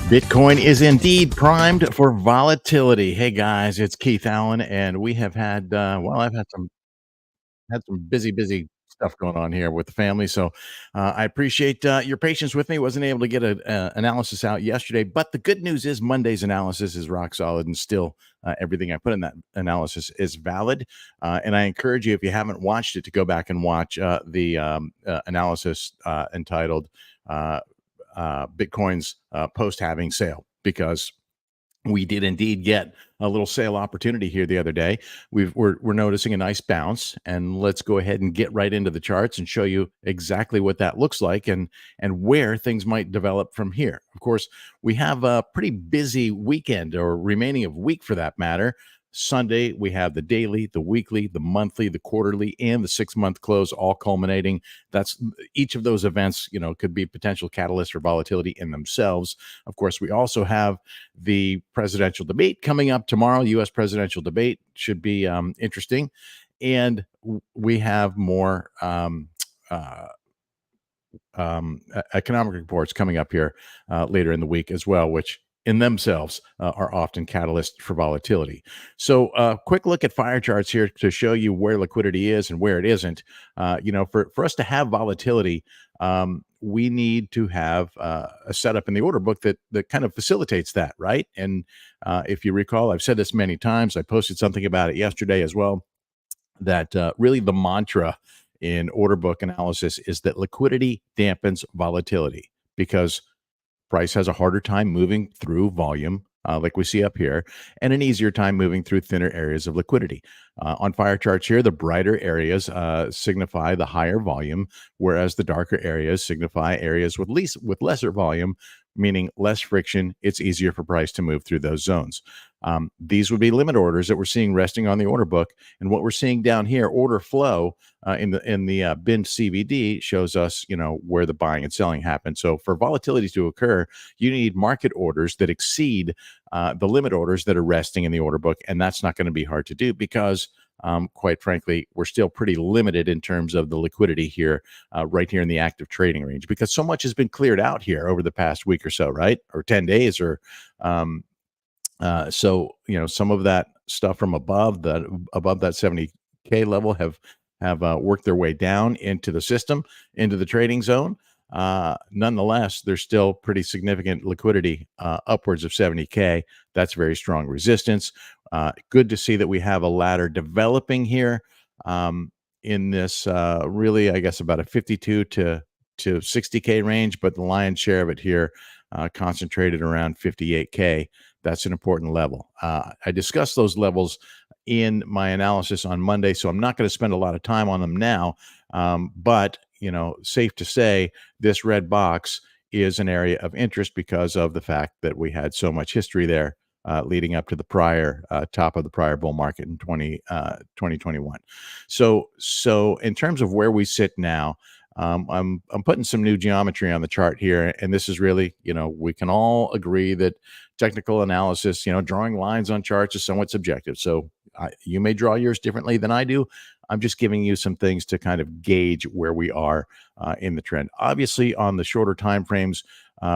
Bitcoin is indeed primed for volatility. Hey guys, it's Keith Allen, and we have had I've had some busy stuff going on here with the family. So I appreciate your patience with me. Wasn't able to get an analysis out yesterday, but the good news is Monday's analysis is rock solid, and still everything I put in that analysis is valid. And I encourage you, if you haven't watched it, to go back and watch the analysis entitled Bitcoin's post-halving sale, because we did indeed get a little sale opportunity here the other day. We're noticing a nice bounce, and let's go ahead and get right into the charts and show you exactly what that looks like, and where things might develop from here. Of course, we have a pretty busy weekend, or remaining of week for that matter. Sunday, we have the daily, the weekly, the monthly, the quarterly, and the 6-month close all culminating. That's each of those events, could be potential catalysts for volatility in themselves. Of course, we also have the presidential debate coming up tomorrow. U.S. presidential debate should be interesting. And we have more economic reports coming up here later in the week as well, which in themselves are often catalysts for volatility. So quick look at fire charts here to show you where liquidity is and where it isn't. For us to have volatility, we need to have a setup in the order book that kind of facilitates that, right? And if you recall, I've said this many times. I posted something about it yesterday as well, that really the mantra in order book analysis is that liquidity dampens volatility, because price has a harder time moving through volume, like we see up here, and an easier time moving through thinner areas of liquidity. On fire charts here, the brighter areas signify the higher volume, whereas the darker areas signify areas with lesser volume, meaning less friction. It's easier for price to move through those zones. These would be limit orders that we're seeing resting on the order book, and what we're seeing down here, order flow in the bin CVD, shows us where the buying and selling happen. So for volatility to occur, you need market orders that exceed the limit orders that are resting in the order book, and that's not going to be hard to do, because quite frankly, we're still pretty limited in terms of the liquidity here, right here in the active trading range, because so much has been cleared out here over the past week or so, right? Or 10 days, or so some of that stuff from above that 70K level have worked their way down into the system, into the trading zone. Nonetheless, there's still pretty significant liquidity upwards of 70K. That's very strong resistance. Good to see that we have a ladder developing here in this really, I guess, about a 52 to 60K range, but the lion's share of it here concentrated around 58K. That's an important level. I discussed those levels in my analysis on Monday, so I'm not going to spend a lot of time on them now. But safe to say, this red box is an area of interest because of the fact that we had so much history there leading up to the prior top of the prior bull market in 2021. So in terms of where we sit now, I'm putting some new geometry on the chart here, and this is really, we can all agree that technical analysis, drawing lines on charts is somewhat subjective. So you may draw yours differently than I do. I'm just giving you some things to kind of gauge where we are in the trend. Obviously, on the shorter time frames,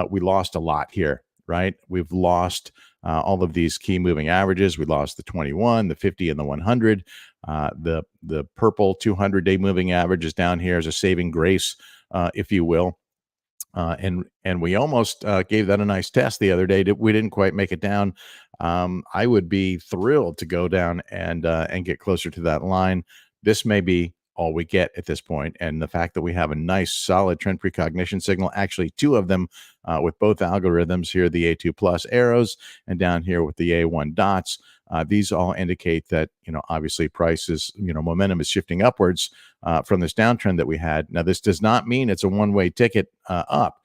we lost a lot here, right? We've lost all of these key moving averages. We lost the 21, the 50, and the 100. The purple 200-day moving average is down here as a saving grace, if you will. And we almost gave that a nice test the other day. We didn't quite make it down. I would be thrilled to go down and get closer to that line. This may be all we get at this point. And the fact that we have a nice solid trend precognition signal, actually two of them with both algorithms here, the A2 plus arrows and down here with the A1 dots. These all indicate that, obviously prices, momentum is shifting upwards from this downtrend that we had. Now, this does not mean it's a one-way ticket up.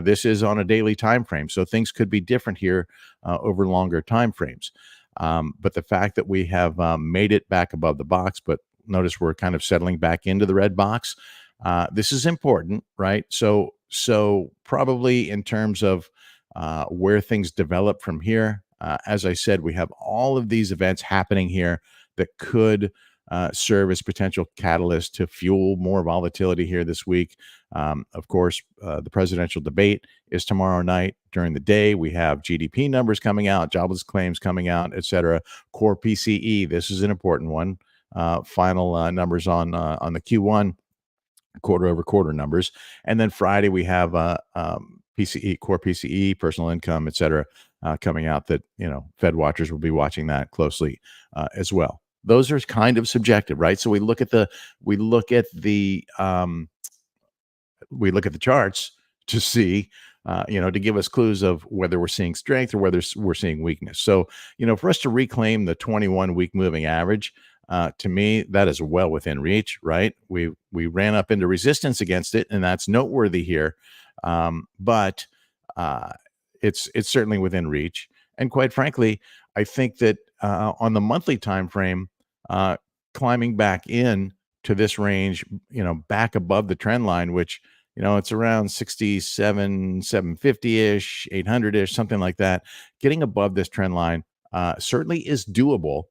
This is on a daily time frame, so things could be different here over longer time frames. But the fact that we have made it back above the box, but notice we're kind of settling back into the red box. This is important, right? So probably in terms of where things develop from here, as I said, we have all of these events happening here that could serve as potential catalysts to fuel more volatility here this week. Of course, the presidential debate is tomorrow night during the day. We have GDP numbers coming out, jobless claims coming out, et cetera. Core PCE, this is an important one. Final numbers on the Q1 quarter over quarter numbers. And then Friday, we have PCE, core PCE, personal income, et cetera, coming out that, Fed watchers will be watching that closely as well. Those are kind of subjective, right? So we look at the charts to see, to give us clues of whether we're seeing strength or whether we're seeing weakness. So, for us to reclaim the 21-week moving average, to me, that is well within reach, right? We ran up into resistance against it, and that's noteworthy here. But it's certainly within reach. And quite frankly, I think that on the monthly time frame, climbing back in to this range, back above the trend line, which it's around 67, 750-ish, 800-ish, something like that. Getting above this trend line certainly is doable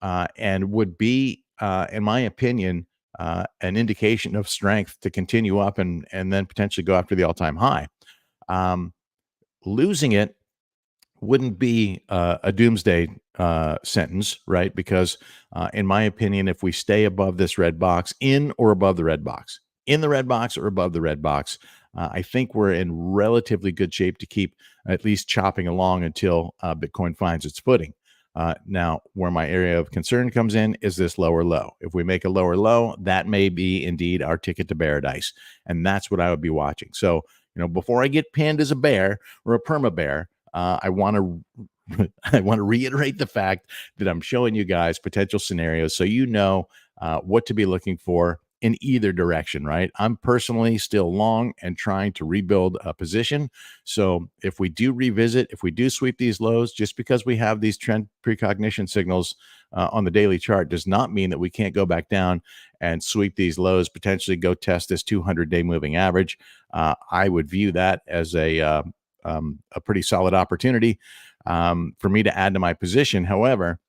and would be, in my opinion, an indication of strength to continue up and then potentially go after the all-time high. Losing it wouldn't be a doomsday sentence, right? Because in my opinion, if we stay above this red box, in or above the red box, in the red box or above the red box, I think we're in relatively good shape to keep at least chopping along until Bitcoin finds its footing. Now, where my area of concern comes in is this lower low. If we make a lower low, that may be indeed our ticket to paradise. And that's what I would be watching. So, before I get pinned as a bear or a perma bear, I want to reiterate the fact that I'm showing you guys potential scenarios so what to be looking for in either direction, right? I'm personally still long and trying to rebuild a position. So if we do revisit, if we do sweep these lows, just because we have these trend precognition signals on the daily chart does not mean that we can't go back down and sweep these lows, potentially go test this 200-day moving average. I would view that as a pretty solid opportunity for me to add to my position. However,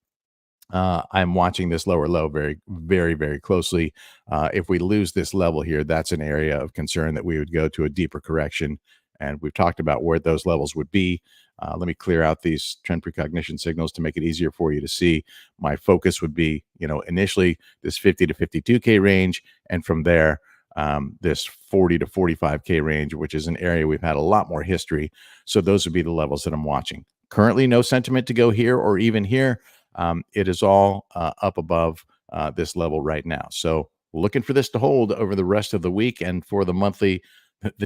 I'm watching this lower low very, very, very closely. If we lose this level here, that's an area of concern that we would go to a deeper correction. And we've talked about where those levels would be. Let me clear out these trend precognition signals to make it easier for you to see. My focus would be, initially this 50 to 52K range. And from there, this 40 to 45K range, which is an area we've had a lot more history. So those would be the levels that I'm watching. Currently, no sentiment to go here or even here. It is all up above this level right now. So looking for this to hold over the rest of the week and for the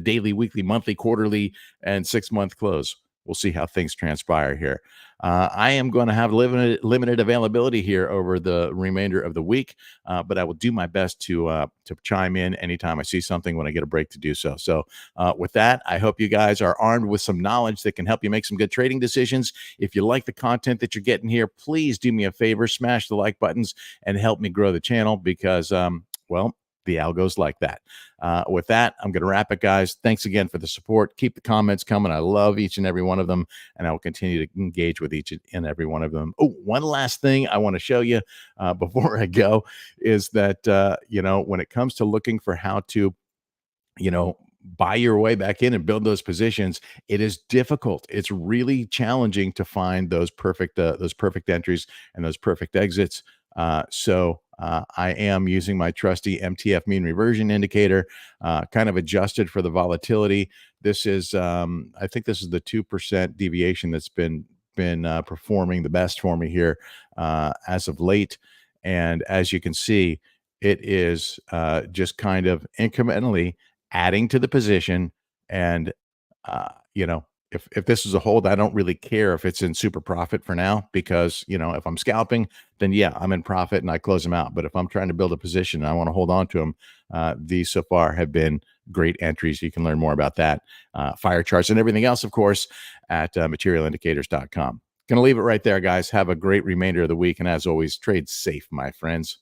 daily, weekly, monthly, quarterly, and 6-month close. We'll see how things transpire here. I am going to have limited availability here over the remainder of the week, but I will do my best to chime in anytime I see something when I get a break to do so. So with that, I hope you guys are armed with some knowledge that can help you make some good trading decisions. If you like the content that you're getting here, please do me a favor, smash the like buttons and help me grow the channel because, the algo's like that. With that, I'm going to wrap it, guys. Thanks again for the support. Keep the comments coming. I love each and every one of them, and I will continue to engage with each and every one of them. Oh, one last thing I want to show you before I go is that, when it comes to looking for how to, buy your way back in and build those positions, it is difficult. It's really challenging to find those perfect entries and those perfect exits. So I am using my trusty MTF mean reversion indicator, kind of adjusted for the volatility. This is, I think this is the 2% deviation that's been performing the best for me here as of late. And as you can see, It is just kind of incrementally adding to the position. And, you know, if this is a hold, I don't really care if it's in super profit for now, because, if I'm scalping, then yeah, I'm in profit and I close them out. But if I'm trying to build a position and I want to hold on to them, these so far have been great entries. You can learn more about that, fire charts and everything else, of course, at materialindicators.com. Going to leave it right there, guys. Have a great remainder of the week. And as always, trade safe, my friends.